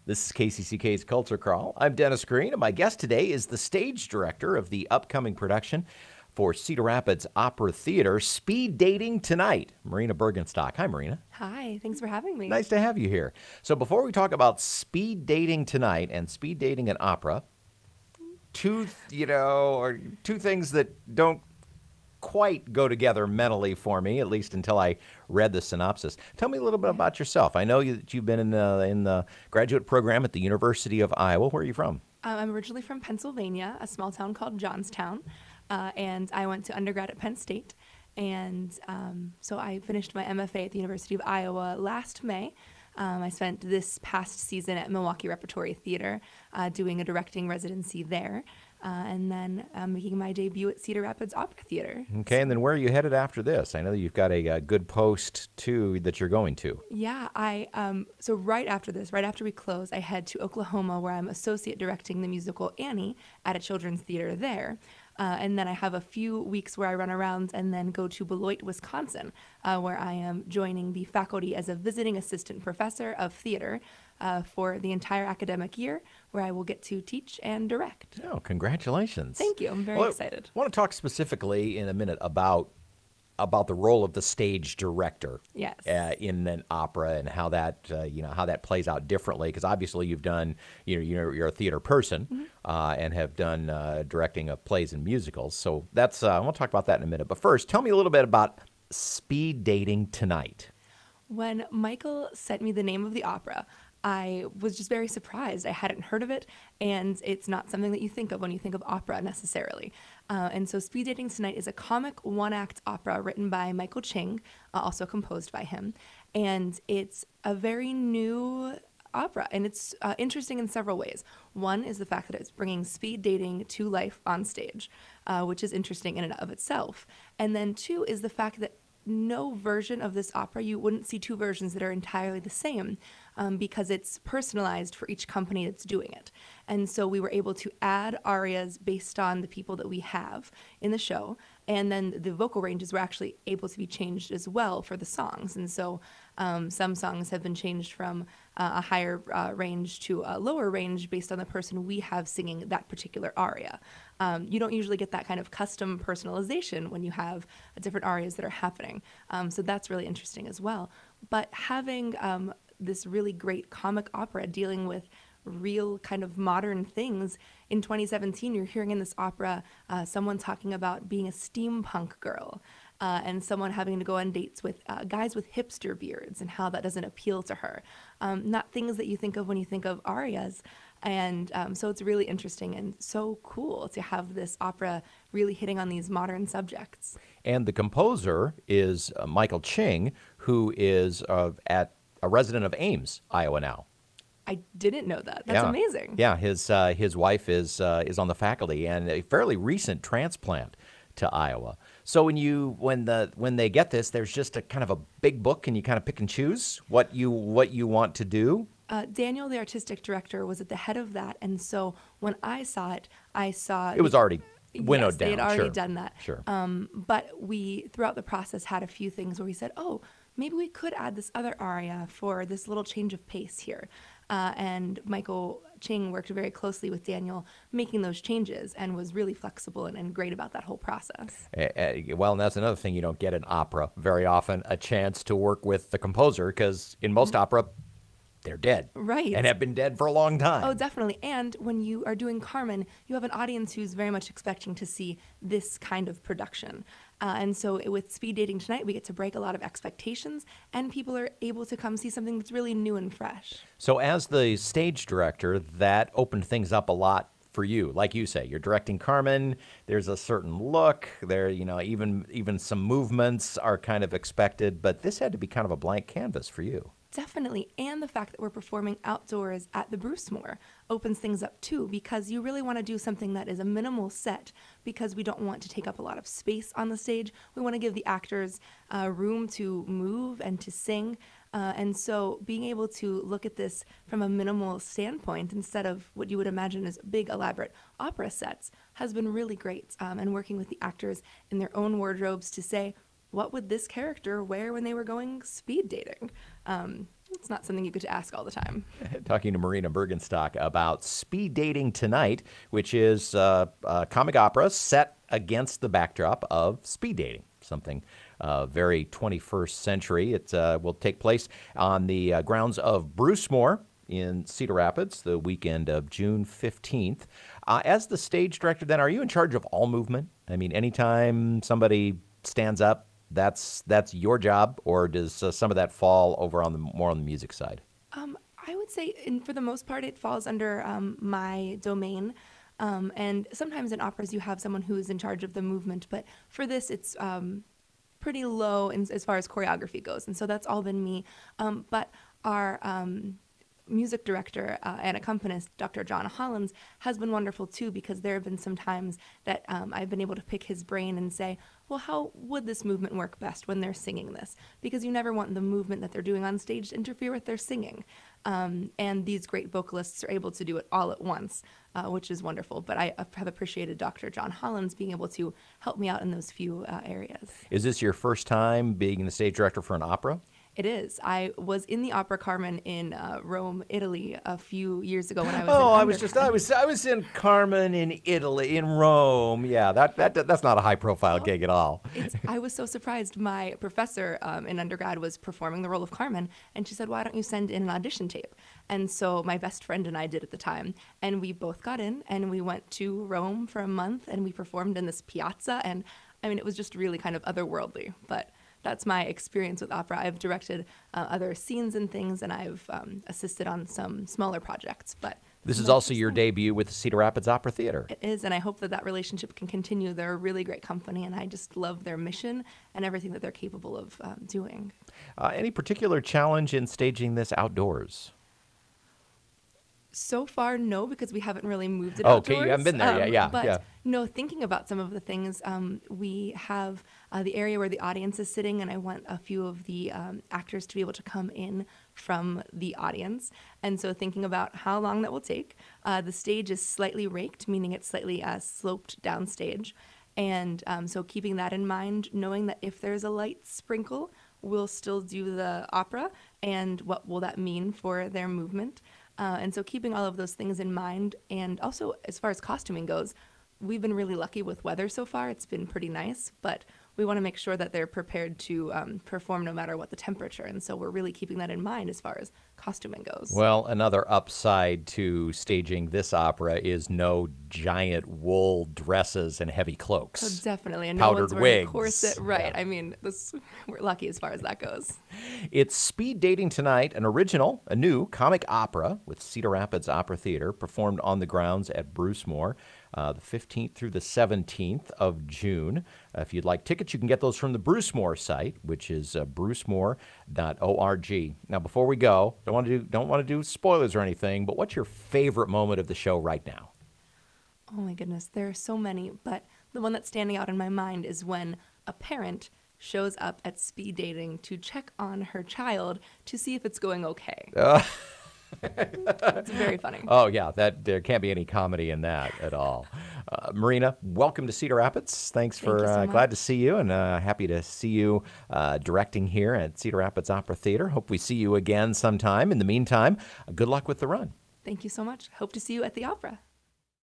This is KCCK's Culture Crawl. I'm Dennis Green, and my guest today is the stage director of the upcoming production for Cedar Rapids Opera Theatre, Speed Dating Tonight, Marina Bergenstock. Hi, Marina. Hi, thanks for having me. Nice to have you here. So before we talk about Speed Dating Tonight and Speed Dating in Opera, two things that don't quite go together mentally for me, at least until I read the synopsis. Tell me a little bit about yourself. I know that you've been in the graduate program at the University of Iowa. Where are you from? I'm originally from Pennsylvania, a small town called Johnstown, and I went to undergrad at Penn State. And so I finished my MFA at the University of Iowa last May. I spent this past season at Milwaukee Repertory Theatre doing a directing residency there, and then making my debut at Cedar Rapids Opera Theatre. Okay, and then where are you headed after this? I know that you've got a good post, too, that you're going to. Yeah, so right after this, right after we close, I head to Oklahoma, where I'm associate directing the musical Annie at a children's theater there. And then I have a few weeks where I run around and then go to Beloit, Wisconsin, where I am joining the faculty as a visiting assistant professor of theater for the entire academic year, where I will get to teach and direct. Oh, congratulations. Thank you. I'm very excited. I want to talk specifically in a minute about the role of the stage director. Yes. In an opera and how that how that plays out differently, because obviously you've done you're a theater person and have done directing of plays and musicals. So that's I want to talk about that in a minute. But first, tell me a little bit about Speed Dating Tonight. When Michael sent me the name of the opera, I was just very surprised. I hadn't heard of it, and it's not something that you think of when you think of opera necessarily. And so Speed Dating Tonight is a comic one-act opera written by Michael Ching, also composed by him. And it's a very new opera, and it's interesting in several ways. One is the fact that it's bringing speed dating to life on stage, which is interesting in and of itself. And then two is the fact that no version of this opera, you wouldn't see two versions that are entirely the same, because it's personalized for each company that's doing it. And so we were able to add arias based on the people that we have in the show, and then the vocal ranges were actually able to be changed as well for the songs. And so some songs have been changed from a higher range to a lower range based on the person we have singing that particular aria. You don't usually get that kind of custom personalization when you have different arias that are happening. So that's really interesting as well. But having this really great comic opera dealing with real kind of modern things. In 2017, you're hearing in this opera someone talking about being a steampunk girl and someone having to go on dates with guys with hipster beards and how that doesn't appeal to her. Not things that you think of when you think of arias. And so it's really interesting and so cool to have this opera really hitting on these modern subjects. And the composer is Michael Ching, who is a resident of Ames, Iowa now. I didn't know that. That's amazing. Yeah, his wife is on the faculty, and a fairly recent transplant to Iowa. So when they get this, there's just a kind of a big book, and you kind of pick and choose what you want to do. Daniel, the artistic director, was at the head of that, and so when I saw it was already winnowed yes, down. They had already Sure. done that. Sure. But we, throughout the process, had a few things where we said, oh, maybe we could add this other aria for this little change of pace here. And Michael Ching worked very closely with Daniel making those changes and was really flexible and great about that whole process. Well, and that's another thing you don't get in opera very often, a chance to work with the composer, because in most opera, they're dead. Right. And have been dead for a long time. Oh, definitely. And when you are doing Carmen, you have an audience who's very much expecting to see this kind of production. And so with Speed Dating Tonight, we get to break a lot of expectations, and people are able to come see something that's really new and fresh. So as the stage director, that opened things up a lot for you. Like you say, you're directing Carmen, there's a certain look, there, even some movements are kind of expected, but this had to be kind of a blank canvas for you. Definitely. And the fact that we're performing outdoors at the Brucemore opens things up too, because you really want to do something that is a minimal set, because we don't want to take up a lot of space on the stage. We want to give the actors room to move and to sing. And so being able to look at this from a minimal standpoint instead of what you would imagine as big, elaborate opera sets has been really great. And working with the actors in their own wardrobes to say, what would this character wear when they were going speed dating? It's not something you get to ask all the time. Talking to Marina Bergenstock about Speed Dating Tonight, which is a comic opera set against the backdrop of speed dating, something very 21st century. It will take place on the grounds of Bruce Moore in Cedar Rapids the weekend of June 15th. As the stage director, then, are you in charge of all movement? I mean, anytime somebody stands up, that's your job, or does some of that fall over on the more on the music side? I would say, for the most part, it falls under my domain. And sometimes in operas, you have someone who is in charge of the movement. But for this, it's pretty low as far as choreography goes. And so that's all been me. But our music director and accompanist, Dr. John Hollins, has been wonderful too, because there have been some times that I've been able to pick his brain and say, well, how would this movement work best when they're singing this? Because you never want the movement that they're doing on stage to interfere with their singing. And these great vocalists are able to do it all at once, which is wonderful. But I have appreciated Dr. John Hollins being able to help me out in those few areas. Is this your first time being the stage director for an opera? It is. I was in the Opera Carmen in Rome, Italy, a few years ago when I was. I was in Carmen in Italy, in Rome. Yeah, that's not a high-profile gig at all. I was so surprised. My professor in undergrad was performing the role of Carmen, and she said, "Why don't you send in an audition tape?" And so my best friend and I did at the time, and we both got in, and we went to Rome for a month, and we performed in this piazza, and I mean, it was just really kind of otherworldly, but. That's my experience with opera. I've directed other scenes and things, and I've assisted on some smaller projects. But this is also your debut with the Cedar Rapids Opera Theatre. It is, and I hope that relationship can continue. They're a really great company, and I just love their mission and everything that they're capable of doing. Any particular challenge in staging this outdoors? So far, no, because we haven't really moved it outdoors. Okay, you haven't been there yet, But no, thinking about some of the things, we have the area where the audience is sitting, and I want a few of the actors to be able to come in from the audience. And so thinking about how long that will take. The stage is slightly raked, meaning it's slightly sloped downstage. And so keeping that in mind, knowing that if there's a light sprinkle, we'll still do the opera, and what will that mean for their movement. And so keeping all of those things in mind, and also as far as costuming goes, we've been really lucky with weather so far. It's been pretty nice, but we want to make sure that they're prepared to perform no matter what the temperature. And so we're really keeping that in mind as far as costuming goes. Well, another upside to staging this opera is no giant wool dresses and heavy cloaks. Oh, definitely. And powdered no one's wearing wigs. A corset. Right. Yeah. I mean, we're lucky as far as that goes. It's Speed Dating Tonight, a new comic opera with Cedar Rapids Opera Theatre, performed on the grounds at Bruce Moore. The 15th through the 17th of June. If you'd like tickets, you can get those from the Bruce Moore site, which is brucemore.org. Now, before we go, don't want to do spoilers or anything, but what's your favorite moment of the show right now? Oh my goodness, there are so many, but the one that's standing out in my mind is when a parent shows up at speed dating to check on her child to see if it's going okay. It's very funny. Oh, yeah, there can't be any comedy in that at all. Marina, welcome to Cedar Rapids. Thanks for Thank you so much. glad to see you, and happy to see you directing here at Cedar Rapids Opera Theatre. Hope we see you again sometime. In the meantime, good luck with the run. Thank you so much. Hope to see you at the opera.